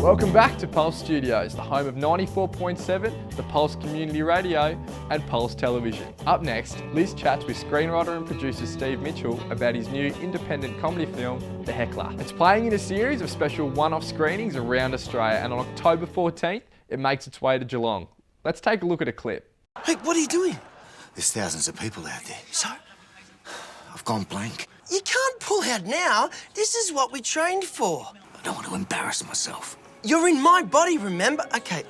Welcome back to Pulse Studios, the home of 94.7, the Pulse Community Radio and Pulse Television. Up next, Liz chats with screenwriter and producer Steve Mitchell about his new independent comedy film, The Heckler. It's playing in a series of special one-off screenings around Australia, and on October 14th, it makes its way to Geelong. Let's take a look at a clip. Hey, what are you doing? There's thousands of people out there. So? I've gone blank. You can't pull out now. This is what we trained for. I don't want to embarrass myself. You're in my body, remember? Okay.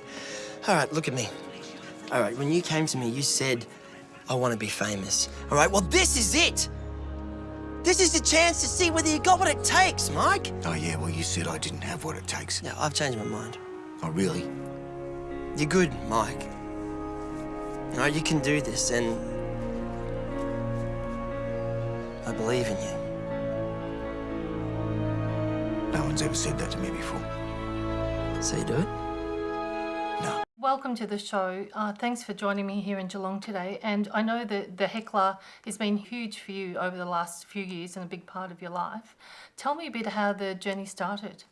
All right, look at me. All right, when you came to me, you said, I want to be famous. All right, well, this is it. This is the chance to see whether you got what it takes, Mike. Oh, yeah, well, you said I didn't have what it takes. Yeah, I've changed my mind. Oh, really? You're good, Mike. All right, you can do this, and I believe in you. No one's ever said that to me before. So you do it? No. Welcome to the show. Thanks for joining me here in Geelong today. And I know that The Heckler has been huge for you over the last few years and a big part of your life. Tell me a bit how the journey started.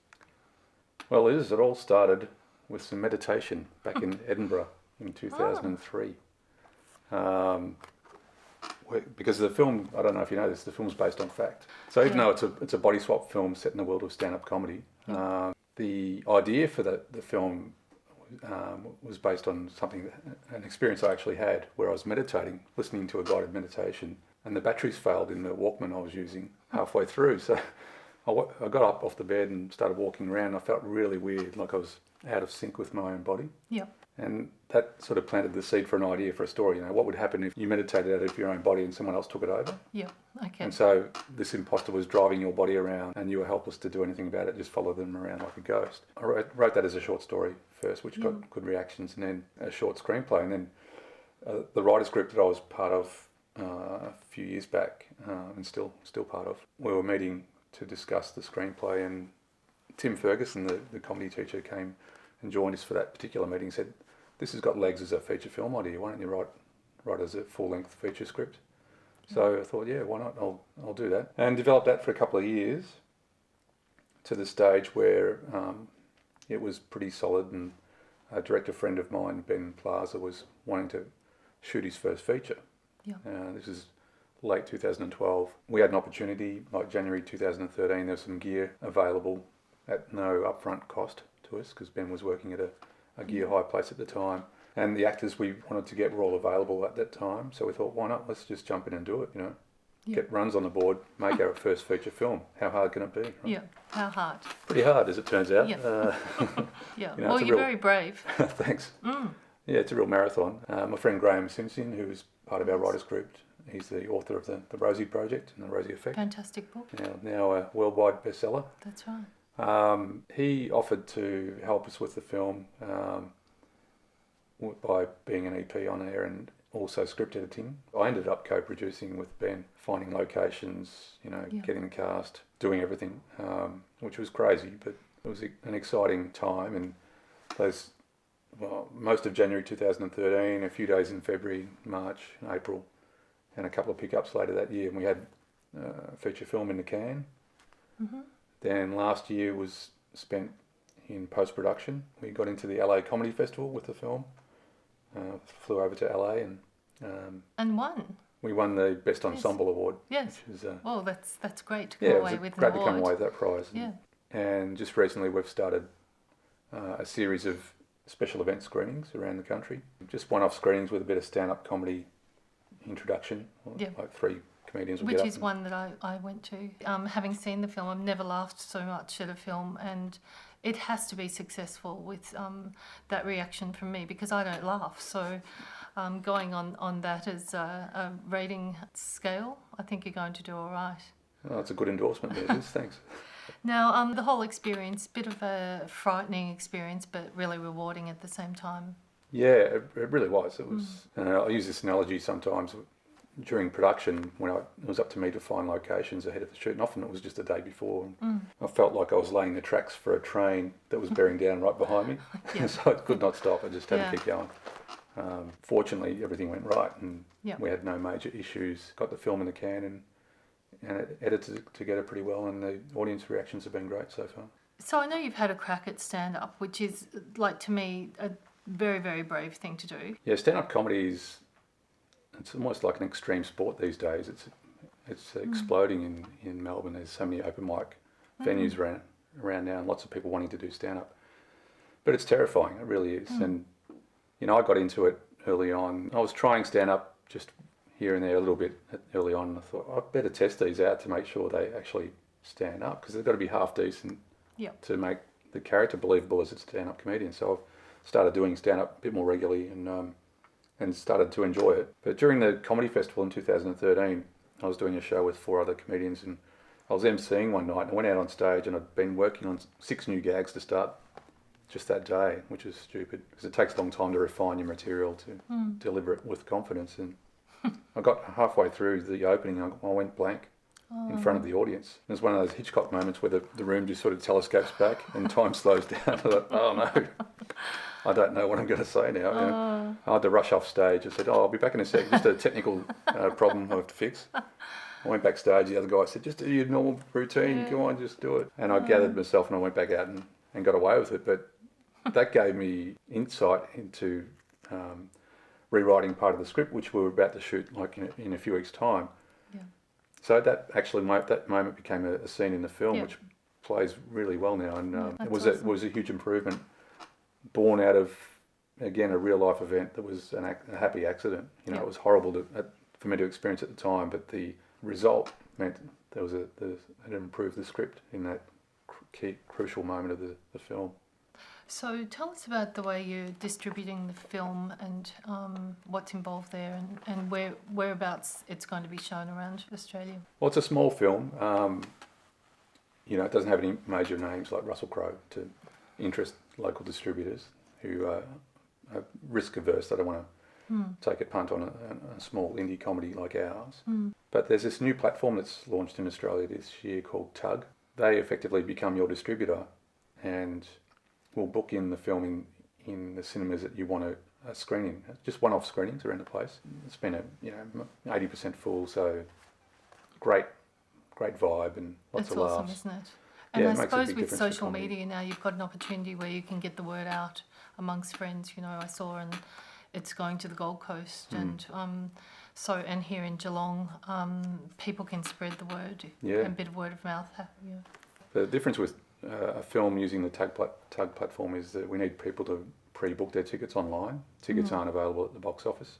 Well, it all started with some meditation back in Edinburgh in 2003. Because the film, I don't know if you know this, the film's based on fact. So even though it's a body swap film set in the world of stand-up comedy, the idea for the film was based on an experience I actually had where I was meditating, listening to a guided meditation, and the batteries failed in the Walkman I was using halfway through. So I got up off the bed and started walking around. I felt really weird, like I was out of sync with my own body. Yeah. And that sort of planted the seed for an idea for a story. You know, what would happen if you meditated out of your own body and someone else took it over? Yeah, okay. And so this imposter was driving your body around and you were helpless to do anything about it, just follow them around like a ghost. I wrote that as a short story first, which got good reactions, and then a short screenplay. And then the writer's group that I was part of a few years back, and still part of, we were meeting to discuss the screenplay, and Tim Ferguson, the comedy teacher, came and joined us for that particular meeting, said, this has got legs as a feature film idea, why don't you write as a full-length feature script? So I thought, yeah, why not, I'll do that. And developed that for a couple of years to the stage where it was pretty solid, and a director friend of mine, Ben Plaza, was wanting to shoot his first feature. Yeah. This is late 2012. We had an opportunity, like January 2013, there was some gear available at no upfront cost to us, because Ben was working at a gear high place at the time, and the actors we wanted to get were all available at that time, so we thought, why not, let's just jump in and do it, you know. Get runs on the board, make our first feature film. How hard can it be? Right? Yeah, how hard? Pretty hard, as it turns out. Yeah. Yeah, you know, well, you're very brave. Thanks. Yeah, it's a real marathon. My friend Graham Simpson, who is part of our writers group, he's the author of the Rosie Project and the Rosie Effect. Fantastic book. Now a worldwide bestseller. That's right. He offered to help us with the film by being an EP on air and also script editing. I ended up co-producing with Ben, finding locations, you know, getting the cast, doing everything, which was crazy, but it was an exciting time. And most of January 2013, a few days in February, March, April, and a couple of pickups later that year, and we had a feature film in the can. Mm-hmm. Then last year was spent in post-production. We got into the LA Comedy Festival with the film, flew over to LA and won. We won the Best Ensemble Award. Yes. Which is, well, that's great to come away with an award. Great to come away with that prize. Yeah. And just recently we've started a series of special event screenings around the country. Just one-off screenings with a bit of stand-up comedy introduction. Like 3 comedians will Which get up. Is one that I went to. Having seen the film, I've never laughed so much at a film, and it has to be successful with that reaction from me, because I don't laugh. So going on that as a rating scale, I think you're going to do all right. Oh, that's a good endorsement there, Liz. Thanks. Now, the whole experience, bit of a frightening experience, but really rewarding at the same time. Yeah, it really was. It was. I use this analogy sometimes during production when it was up to me to find locations ahead of the shoot, and often it was just the day before. I felt like I was laying the tracks for a train that was bearing down right behind me, so I could not stop. I just had to keep going. Fortunately, everything went right, and we had no major issues. Got the film in the can, and it edited together pretty well, and the audience reactions have been great so far. So I know you've had a crack at stand-up, which is, like, to me, a very, very brave thing to do. Yeah, stand-up comedy it's almost like an extreme sport these days. It's exploding in Melbourne. There's so many open mic venues around now, and lots of people wanting to do stand-up. But it's terrifying, it really is. And, you know, I got into it early on. I was trying stand-up just here and there a little bit early on. And I thought, I better test these out to make sure they actually stand up, because they've got to be half decent to make the character believable as a stand-up comedian. So I've started doing stand-up a bit more regularly and started to enjoy it. But during the comedy festival in 2013, I was doing a show with 4 other comedians, and I was emceeing one night, and I went out on stage, and I'd been working on 6 new gags to start just that day, which is stupid, because it takes a long time to refine your material to deliver it with confidence. And I got halfway through the opening, I went blank in front of the audience. It was one of those Hitchcock moments where the room just sort of telescopes back and time slows down. I thought, oh no, I don't know what I'm going to say now. You know, I had to rush off stage. I said, I'll be back in a sec, just a technical problem I have to fix. I went backstage, the other guy said, just do your normal routine, go on, just do it. And I gathered myself and I went back out and got away with it. But that gave me insight into rewriting part of the script, which we were about to shoot like in a few weeks' time. Yeah. So that moment became a scene in the film, which plays really well now, and it was a huge improvement, born out of, again, a real life event that was a happy accident. You know, it was horrible for me to experience at the time, but the result meant it improved the script in that key crucial moment of the film. So tell us about the way you're distributing the film and what's involved there, and whereabouts it's going to be shown around Australia. Well, it's a small film. You know, it doesn't have any major names like Russell Crowe to interest local distributors who are risk averse. They don't want to take a punt on a small indie comedy like ours. But there's this new platform that's launched in Australia this year called Tug. They effectively become your distributor and will book in the film in the cinemas that you want a screening. Just one-off screenings around the place. It's been 80% full, so great vibe and lots of laughs. It's awesome, isn't it? And I it makes a suppose big with difference to social comedy. media now, you've got an opportunity where you can get the word out amongst friends. You know, I saw, and it's going to the Gold Coast, and and here in Geelong, people can spread the word, and a bit of word of mouth. Yeah. The difference with a film using the Tug platform is that we need people to pre-book their tickets online. Tickets aren't available at the box office.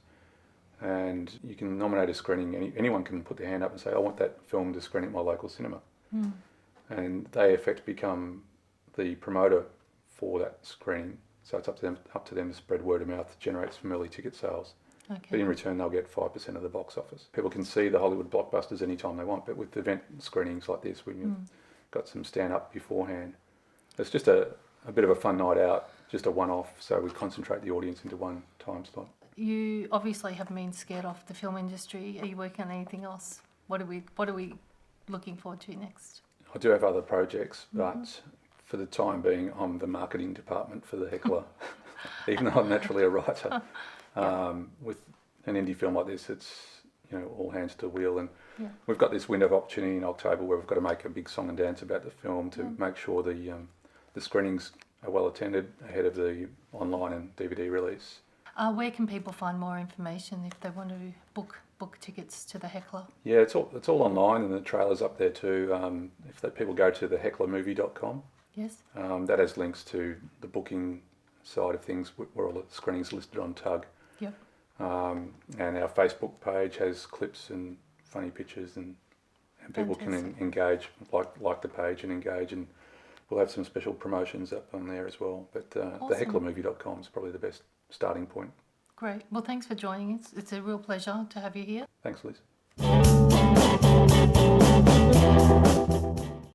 And you can nominate a screening. Anyone can put their hand up and say, I want that film to screen at my local cinema. And they, in effect, become the promoter for that screening. So it's up to them to spread word of mouth, to generate some early ticket sales. Okay. But in return, they'll get 5% of the box office. People can see the Hollywood blockbusters anytime they want, but with event screenings like this, when you've got some stand-up beforehand, it's just a bit of a fun night out, just a one-off, so we concentrate the audience into one time slot. You obviously haven't been scared off the film industry. Are you working on anything else? What are we looking forward to next? I do have other projects, but for the time being, I'm the marketing department for the Heckler, even though I'm naturally a writer. With an indie film like this, it's all hands to the wheel, and we've got this window of opportunity in October where we've got to make a big song and dance about the film to make sure the screenings are well attended ahead of the online and DVD release. Where can people find more information if they want to book tickets to the Heckler? Yeah, it's all online, and the trailer's up there too. If people go to thehecklermovie.com, Yes. that has links to the booking side of things where all the screenings are listed on Tug. Yep. And our Facebook page has clips and funny pictures, and people can engage, like the page and engage, and we'll have some special promotions up on there as well. But thehecklermovie.com is probably the best starting point. Great. Well, thanks for joining us. It's a real pleasure to have you here. Thanks, Liz.